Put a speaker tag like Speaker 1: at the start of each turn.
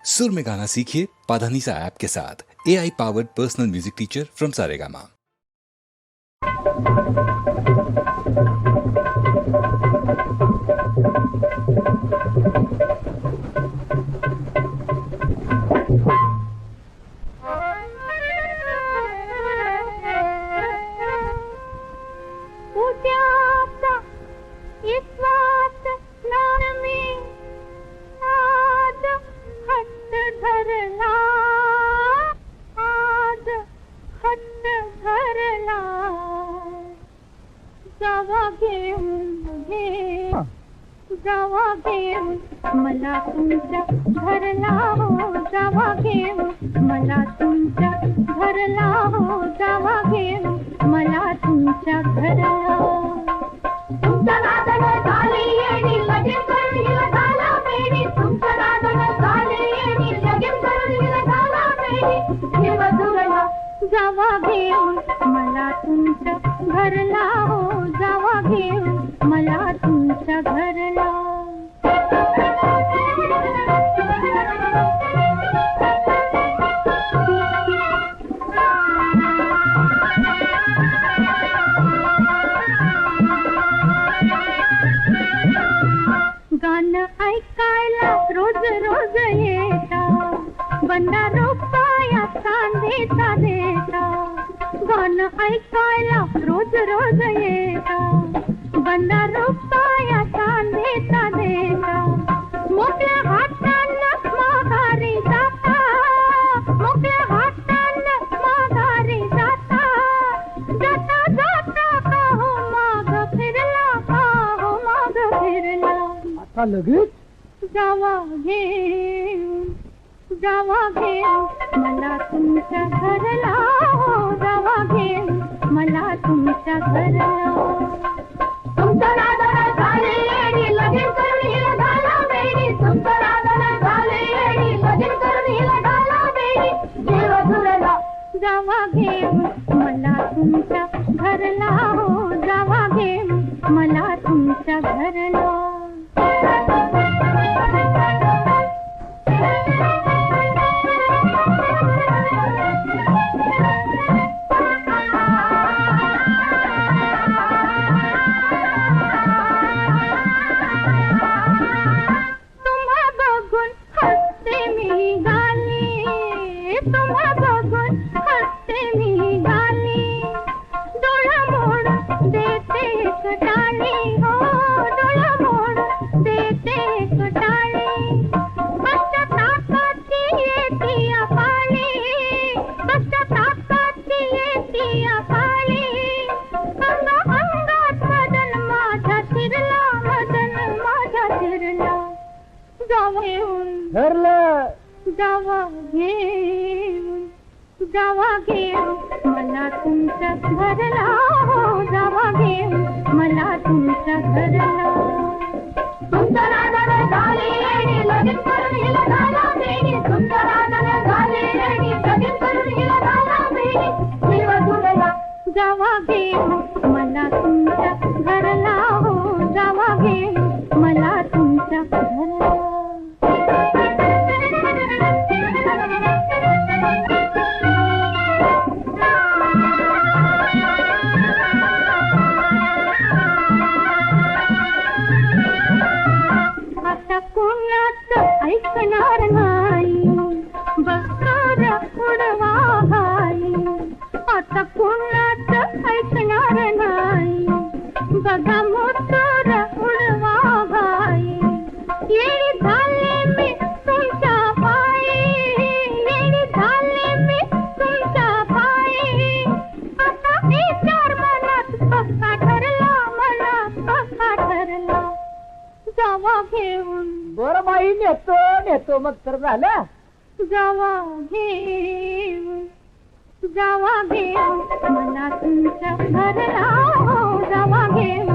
Speaker 1: सुर में गाना सीखिए पाधानीसा ऐप के साथ। AI powered personal music teacher from Saregama.
Speaker 2: जावा घेऊन मला तुमच्या घरला हो, जावा घेऊन मला तुमच्या घरला हो, जावा घेऊन मला तुमच्या घरला। तुमच्या नादानं झाली येडी, लगीन करून हिला झाला बेडी, तुमच्या नादानं झाली येडी, लगीन करून हिला झाला बेडी, हे मधुरला जावा घेऊन मला तुमच्या घरला हो, जावा घेऊन मला तुमच्या घरला। गाणं ऐकायला रोज रोज येता, बंडा रुपया चांदीचा देता। गाणं ऐकायला रोज रोज येता, बंडा रुपया चांदीचा देता। मोकळ्या हातानं माघारी जाता, मोकळ्या हातानं माघारी जाता, जाता जाता का हो माग फिरला, का हो माग फिरला।
Speaker 3: आता लगेच
Speaker 2: जावा घेऊन, जावा घेऊन मला तुमच्या घरला हो, जावा घेऊन मला तुमच्या घरला। तुमच्या नादानं झाली येडी, लगीन करून हिला झाला बेडी, तुमच्या नादानं झाली येडी, लगीन करून हिला झाला बेडी, जीव धुरला जावा घेऊन मला तुमच्या घरला हो, जावा घेऊन मला तुमच्या घरला। जावा घेऊन, जावा घेऊन मला तुमच्या घरला हो, जावा घेऊन मला तुमच्या घरला। तुमच्या नादानं झाली येडी, लगीन करून हिला झाला बेडी, तुमच्या नादानं झाली येडी, लगीन करून हिला झाला बेडी, जीव धुरला जावा घेऊन मला तुमच्या घरला हो, जावा घेऊन मला तुमच्या घरला। ऐकणार नाही बकर उडवा घाई, आता कुणाच ऐकणार नाही, बघा मोटर उडवा घाई। येडी झाले मी तुमच्या पायी, येडी झाले मी तुमच्या पायी, आता विचार मनात कसा ठरला, मनात कसा ठरला। जावा घेऊन,
Speaker 3: बरं बाई नेतो नेतो मग तर झालं।
Speaker 2: जावा घेऊन, जावा घेऊन मला तुमच्या घरला हो, जावा घेऊन